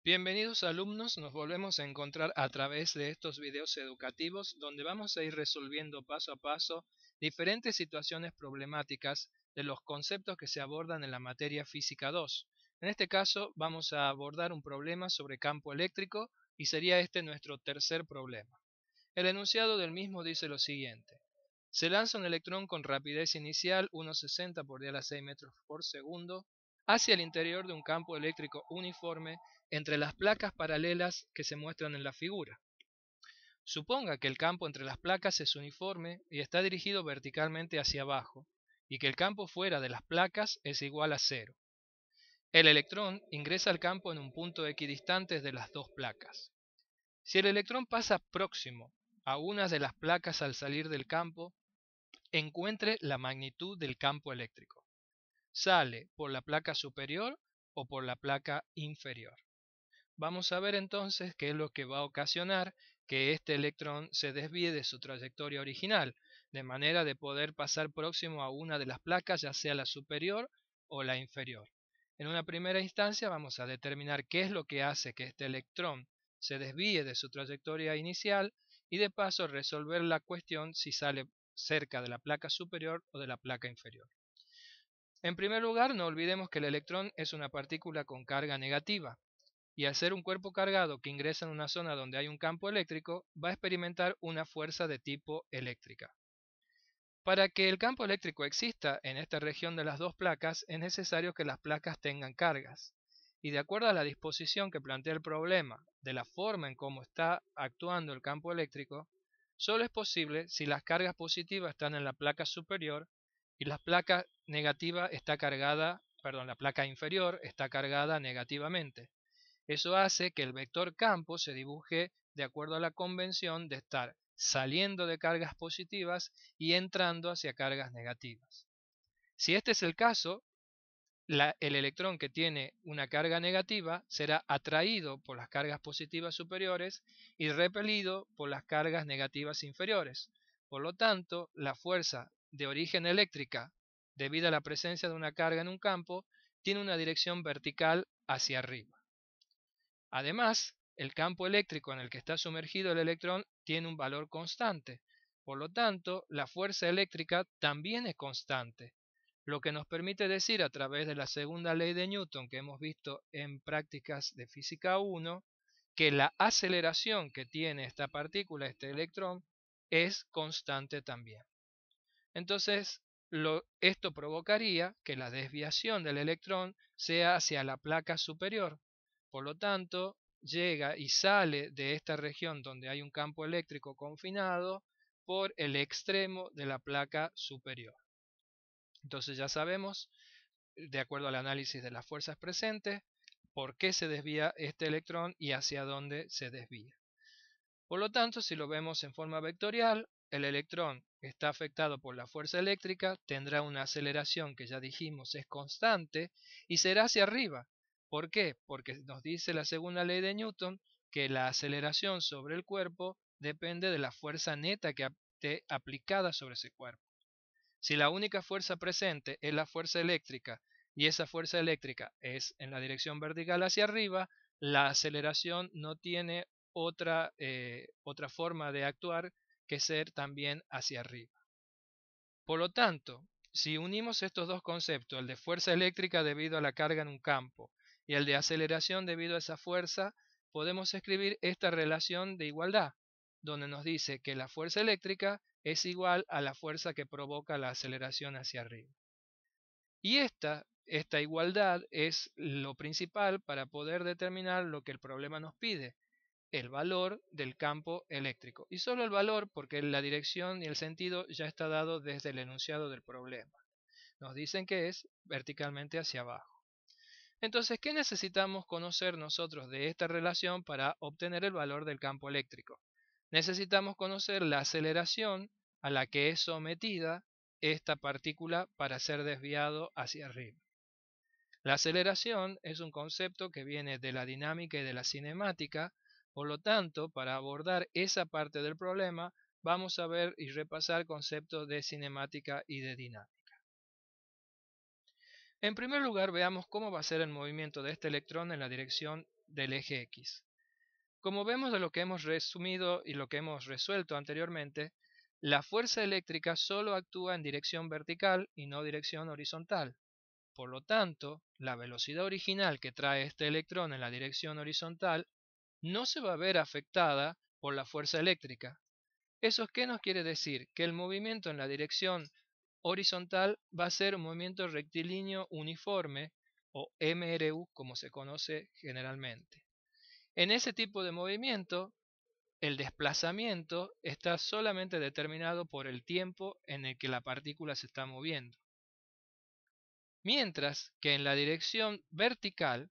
Bienvenidos alumnos, nos volvemos a encontrar a través de estos videos educativos donde vamos a ir resolviendo paso a paso diferentes situaciones problemáticas de los conceptos que se abordan en la materia Física 2. En este caso vamos a abordar un problema sobre campo eléctrico y sería este nuestro tercer problema. El enunciado del mismo dice lo siguiente. Se lanza un electrón con rapidez inicial 1,60 por 10 a la 6 metros por segundo hacia el interior de un campo eléctrico uniforme entre las placas paralelas que se muestran en la figura. Suponga que el campo entre las placas es uniforme y está dirigido verticalmente hacia abajo, y que el campo fuera de las placas es igual a cero. El electrón ingresa al campo en un punto equidistante de las dos placas. Si el electrón pasa próximo a una de las placas al salir del campo, encuentre la magnitud del campo eléctrico. ¿Sale por la placa superior o por la placa inferior? Vamos a ver entonces qué es lo que va a ocasionar que este electrón se desvíe de su trayectoria original, de manera de poder pasar próximo a una de las placas, ya sea la superior o la inferior. En una primera instancia vamos a determinar qué es lo que hace que este electrón se desvíe de su trayectoria inicial y de paso resolver la cuestión si sale cerca de la placa superior o de la placa inferior. En primer lugar, no olvidemos que el electrón es una partícula con carga negativa, y al ser un cuerpo cargado que ingresa en una zona donde hay un campo eléctrico, va a experimentar una fuerza de tipo eléctrica. Para que el campo eléctrico exista en esta región de las dos placas, es necesario que las placas tengan cargas. Y de acuerdo a la disposición que plantea el problema, de la forma en cómo está actuando el campo eléctrico, solo es posible si las cargas positivas están en la placa superior y la placa negativa está cargada, la placa inferior está cargada negativamente. Eso hace que el vector campo se dibuje de acuerdo a la convención de estar saliendo de cargas positivas y entrando hacia cargas negativas. Si este es el caso, el electrón que tiene una carga negativa será atraído por las cargas positivas superiores y repelido por las cargas negativas inferiores. Por lo tanto, la fuerza de origen eléctrica, debido a la presencia de una carga en un campo, tiene una dirección vertical hacia arriba. Además, el campo eléctrico en el que está sumergido el electrón tiene un valor constante. Por lo tanto, la fuerza eléctrica también es constante, lo que nos permite decir a través de la segunda ley de Newton que hemos visto en prácticas de física 1, que la aceleración que tiene esta partícula, este electrón, es constante también. Entonces, esto provocaría que la desviación del electrón sea hacia la placa superior. Por lo tanto, llega y sale de esta región donde hay un campo eléctrico confinado por el extremo de la placa superior. Entonces ya sabemos, de acuerdo al análisis de las fuerzas presentes, por qué se desvía este electrón y hacia dónde se desvía. Por lo tanto, si lo vemos en forma vectorial, el electrón que está afectado por la fuerza eléctrica tendrá una aceleración que ya dijimos es constante y será hacia arriba. ¿Por qué? Porque nos dice la segunda ley de Newton que la aceleración sobre el cuerpo depende de la fuerza neta que esté aplicada sobre ese cuerpo. Si la única fuerza presente es la fuerza eléctrica y esa fuerza eléctrica es en la dirección vertical hacia arriba, la aceleración no tiene otra forma de actuar que ser también hacia arriba. Por lo tanto, si unimos estos dos conceptos, el de fuerza eléctrica debido a la carga en un campo y el de aceleración debido a esa fuerza, podemos escribir esta relación de igualdad, donde nos dice que la fuerza eléctrica es igual a la fuerza que provoca la aceleración hacia arriba. Y esta igualdad es lo principal para poder determinar lo que el problema nos pide, el valor del campo eléctrico. Y solo el valor porque la dirección y el sentido ya está dado desde el enunciado del problema. Nos dicen que es verticalmente hacia abajo. Entonces, ¿qué necesitamos conocer nosotros de esta relación para obtener el valor del campo eléctrico? Necesitamos conocer la aceleración a la que es sometida esta partícula para ser desviado hacia arriba. La aceleración es un concepto que viene de la dinámica y de la cinemática, por lo tanto, para abordar esa parte del problema, vamos a ver y repasar conceptos de cinemática y de dinámica. En primer lugar, veamos cómo va a ser el movimiento de este electrón en la dirección del eje X. Como vemos de lo que hemos resumido y lo que hemos resuelto anteriormente, la fuerza eléctrica solo actúa en dirección vertical y no dirección horizontal. Por lo tanto, la velocidad original que trae este electrón en la dirección horizontal no se va a ver afectada por la fuerza eléctrica. ¿Eso qué nos quiere decir? Que el movimiento en la dirección horizontal va a ser un movimiento rectilíneo uniforme o MRU como se conoce generalmente. En ese tipo de movimiento, el desplazamiento está solamente determinado por el tiempo en el que la partícula se está moviendo. Mientras que en la dirección vertical,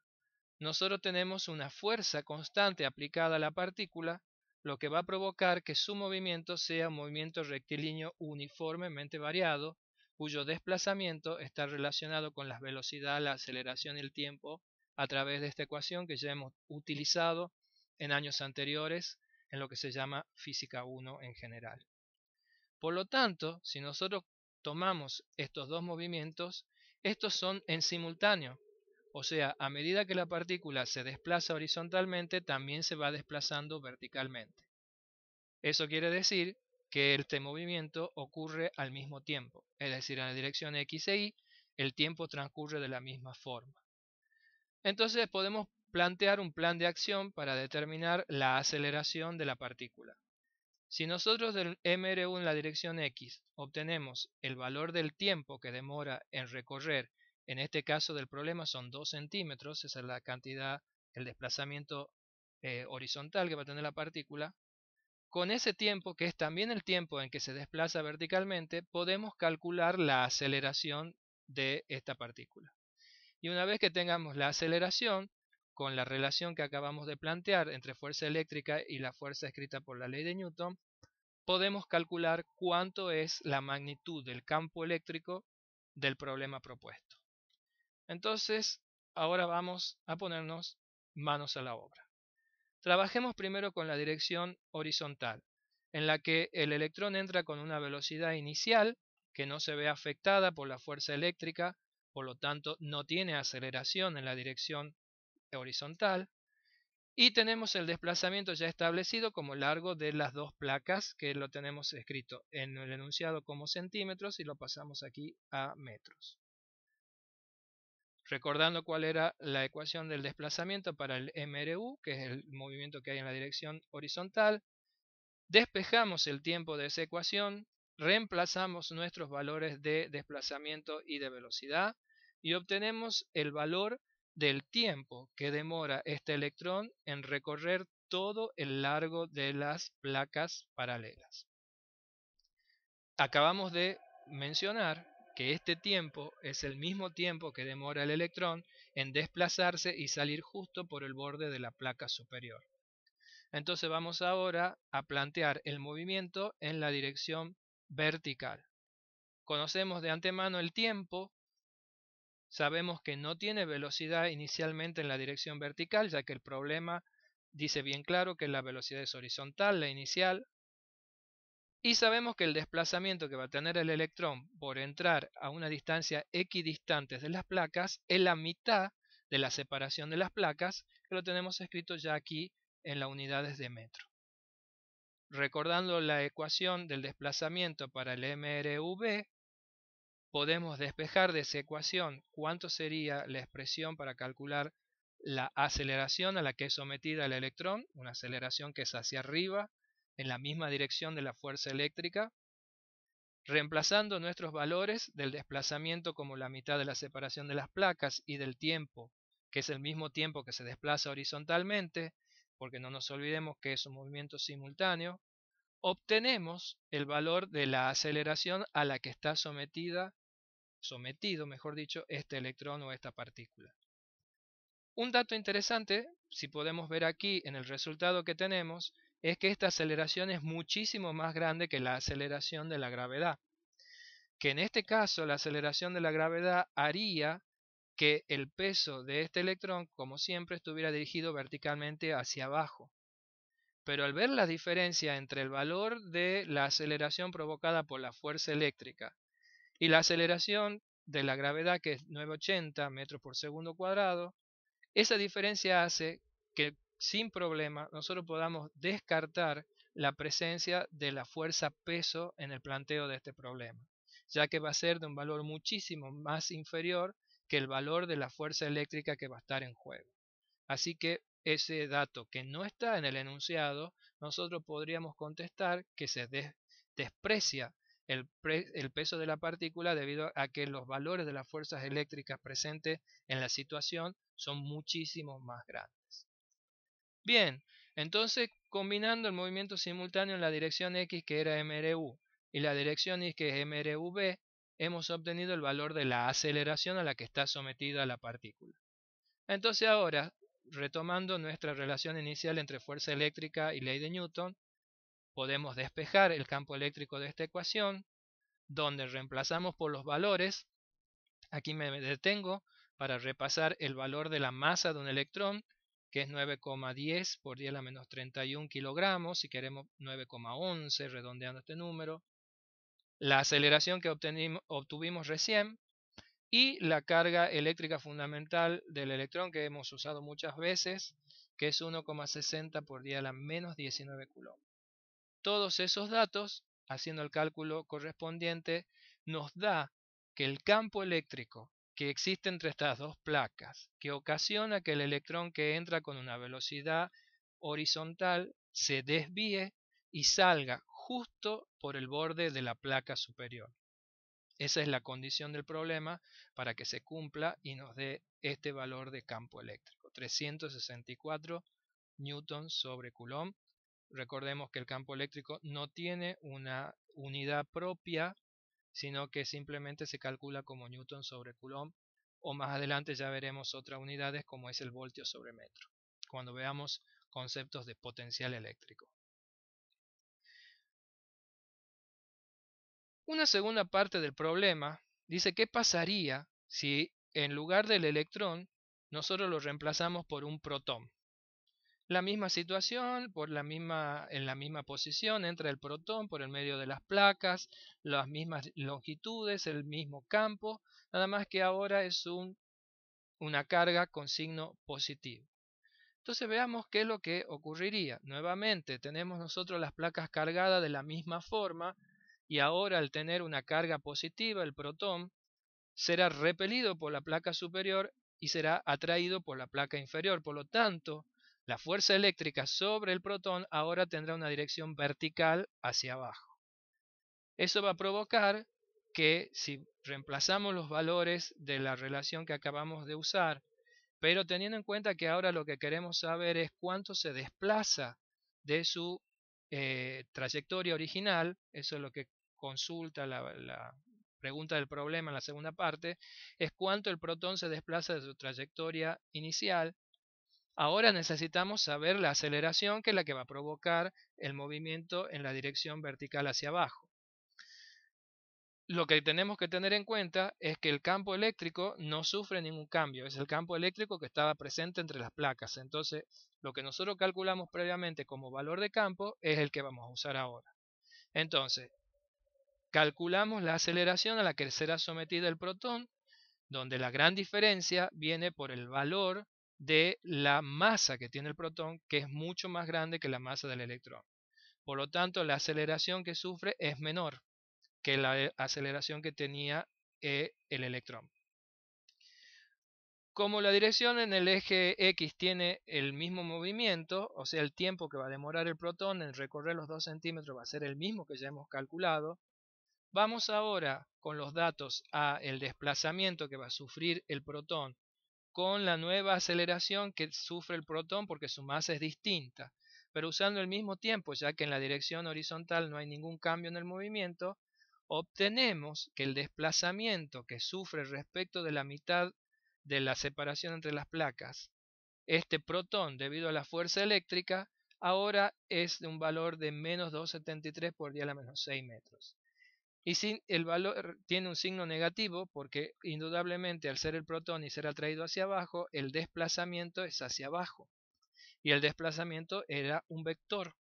nosotros tenemos una fuerza constante aplicada a la partícula, lo que va a provocar que su movimiento sea un movimiento rectilíneo uniformemente variado, cuyo desplazamiento está relacionado con la velocidad, la aceleración y el tiempo a través de esta ecuación que ya hemos utilizado en años anteriores en lo que se llama física 1 en general. Por lo tanto, si nosotros tomamos estos dos movimientos, estos son en simultáneo. O sea, a medida que la partícula se desplaza horizontalmente, también se va desplazando verticalmente. Eso quiere decir que este movimiento ocurre al mismo tiempo, es decir, en la dirección X e Y, el tiempo transcurre de la misma forma. Entonces podemos plantear un plan de acción para determinar la aceleración de la partícula. Si nosotros del MRU en la dirección X obtenemos el valor del tiempo que demora en recorrer, en este caso del problema son 2 centímetros, esa es la cantidad, el desplazamiento horizontal que va a tener la partícula, con ese tiempo, que es también el tiempo en que se desplaza verticalmente, podemos calcular la aceleración de esta partícula. Y una vez que tengamos la aceleración, con la relación que acabamos de plantear entre fuerza eléctrica y la fuerza escrita por la ley de Newton, podemos calcular cuánto es la magnitud del campo eléctrico del problema propuesto. Entonces, ahora vamos a ponernos manos a la obra. Trabajemos primero con la dirección horizontal, en la que el electrón entra con una velocidad inicial que no se ve afectada por la fuerza eléctrica, por lo tanto no tiene aceleración en la dirección horizontal, y tenemos el desplazamiento ya establecido como largo de las dos placas, que lo tenemos escrito en el enunciado como centímetros y lo pasamos aquí a metros. Recordando cuál era la ecuación del desplazamiento para el MRU, que es el movimiento que hay en la dirección horizontal, despejamos el tiempo de esa ecuación, reemplazamos nuestros valores de desplazamiento y de velocidad y obtenemos el valor del tiempo que demora este electrón en recorrer todo el largo de las placas paralelas. Acabamos de mencionar que este tiempo es el mismo tiempo que demora el electrón en desplazarse y salir justo por el borde de la placa superior. Entonces vamos ahora a plantear el movimiento en la dirección vertical. Conocemos de antemano el tiempo, sabemos que no tiene velocidad inicialmente en la dirección vertical, ya que el problema dice bien claro que la velocidad es horizontal, la inicial, y sabemos que el desplazamiento que va a tener el electrón por entrar a una distancia equidistantes de las placas es la mitad de la separación de las placas, que lo tenemos escrito ya aquí en las unidades de metro. Recordando la ecuación del desplazamiento para el MRV, podemos despejar de esa ecuación cuánto sería la expresión para calcular la aceleración a la que es sometida el electrón, una aceleración que es hacia arriba, en la misma dirección de la fuerza eléctrica, reemplazando nuestros valores del desplazamiento como la mitad de la separación de las placas y del tiempo, que es el mismo tiempo que se desplaza horizontalmente, porque no nos olvidemos que es un movimiento simultáneo, obtenemos el valor de la aceleración a la que está sometido, mejor dicho, este electrón o esta partícula. Un dato interesante, si podemos ver aquí en el resultado que tenemos, es que esta aceleración es muchísimo más grande que la aceleración de la gravedad. Que en este caso la aceleración de la gravedad haría que el peso de este electrón, como siempre, estuviera dirigido verticalmente hacia abajo. Pero al ver la diferencia entre el valor de la aceleración provocada por la fuerza eléctrica y la aceleración de la gravedad, que es 980 metros por segundo cuadrado, esa diferencia hace que sin problema nosotros podamos descartar la presencia de la fuerza peso en el planteo de este problema, ya que va a ser de un valor muchísimo más inferior que el valor de la fuerza eléctrica que va a estar en juego. Así que ese dato que no está en el enunciado, nosotros podríamos contestar que se desprecia el peso de la partícula debido a que los valores de las fuerzas eléctricas presentes en la situación son muchísimo más grandes. Bien, entonces combinando el movimiento simultáneo en la dirección X, que era mRU, y la dirección Y, que es mRV, hemos obtenido el valor de la aceleración a la que está sometida la partícula. Entonces ahora, retomando nuestra relación inicial entre fuerza eléctrica y ley de Newton, podemos despejar el campo eléctrico de esta ecuación, donde reemplazamos por los valores. Aquí me detengo para repasar el valor de la masa de un electrón, que es 9,10 por 10 a la menos 31 kilogramos, si queremos 9,11 redondeando este número, la aceleración que obtuvimos recién, y la carga eléctrica fundamental del electrón que hemos usado muchas veces, que es 1,60 por 10 a la menos 19 coulombs. Todos esos datos, haciendo el cálculo correspondiente, nos da que el campo eléctrico que existe entre estas dos placas, que ocasiona que el electrón que entra con una velocidad horizontal se desvíe y salga justo por el borde de la placa superior. Esa es la condición del problema para que se cumpla y nos dé este valor de campo eléctrico, 364 newtons sobre coulomb. Recordemos que el campo eléctrico no tiene una unidad propia, sino que simplemente se calcula como newton sobre coulomb, o más adelante ya veremos otras unidades como es el voltio sobre metro, cuando veamos conceptos de potencial eléctrico. Una segunda parte del problema dice qué pasaría si en lugar del electrón nosotros lo reemplazamos por un protón. La misma situación, en la misma posición, entra el protón por el medio de las placas, las mismas longitudes, el mismo campo, nada más que ahora es una carga con signo positivo. Entonces veamos qué es lo que ocurriría. Nuevamente tenemos nosotros las placas cargadas de la misma forma, y ahora al tener una carga positiva, el protón será repelido por la placa superior y será atraído por la placa inferior. Por lo tanto, la fuerza eléctrica sobre el protón ahora tendrá una dirección vertical hacia abajo. Eso va a provocar que si reemplazamos los valores de la relación que acabamos de usar, pero teniendo en cuenta que ahora lo que queremos saber es cuánto se desplaza de su trayectoria original, eso es lo que consulta la pregunta del problema en la segunda parte, es cuánto el protón se desplaza de su trayectoria inicial. Ahora necesitamos saber la aceleración, que es la que va a provocar el movimiento en la dirección vertical hacia abajo. Lo que tenemos que tener en cuenta es que el campo eléctrico no sufre ningún cambio, es el campo eléctrico que estaba presente entre las placas. Entonces, lo que nosotros calculamos previamente como valor de campo es el que vamos a usar ahora. Entonces, calculamos la aceleración a la que será sometido el protón, donde la gran diferencia viene por el valor de la masa que tiene el protón, que es mucho más grande que la masa del electrón. Por lo tanto, la aceleración que sufre es menor que la aceleración que tenía el electrón. Como la dirección en el eje X tiene el mismo movimiento, o sea, el tiempo que va a demorar el protón en recorrer los 2 centímetros va a ser el mismo que ya hemos calculado, vamos ahora con los datos a el desplazamiento que va a sufrir el protón con la nueva aceleración que sufre el protón porque su masa es distinta, pero usando el mismo tiempo, ya que en la dirección horizontal no hay ningún cambio en el movimiento, obtenemos que el desplazamiento que sufre respecto de la mitad de la separación entre las placas, este protón debido a la fuerza eléctrica, ahora es de un valor de menos 2,73 por 10 a la menos 6 metros. Y si el valor tiene un signo negativo, porque indudablemente al ser el protón y ser atraído hacia abajo, el desplazamiento es hacia abajo. Y el desplazamiento era un vector.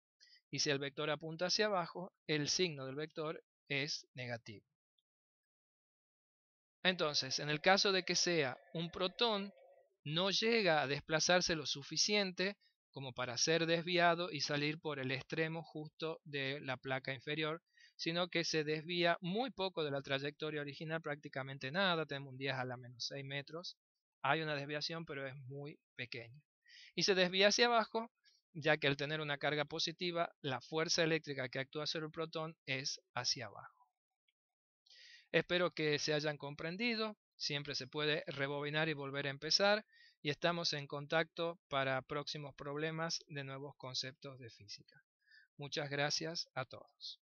Y si el vector apunta hacia abajo, el signo del vector es negativo. Entonces, en el caso de que sea un protón, no llega a desplazarse lo suficiente como para ser desviado y salir por el extremo justo de la placa inferior, sino que se desvía muy poco de la trayectoria original, prácticamente nada, tenemos un 10 a la menos 6 metros, hay una desviación pero es muy pequeña. Y se desvía hacia abajo, ya que al tener una carga positiva, la fuerza eléctrica que actúa sobre el protón es hacia abajo. Espero que se hayan comprendido, siempre se puede rebobinar y volver a empezar, y estamos en contacto para próximos problemas de nuevos conceptos de física. Muchas gracias a todos.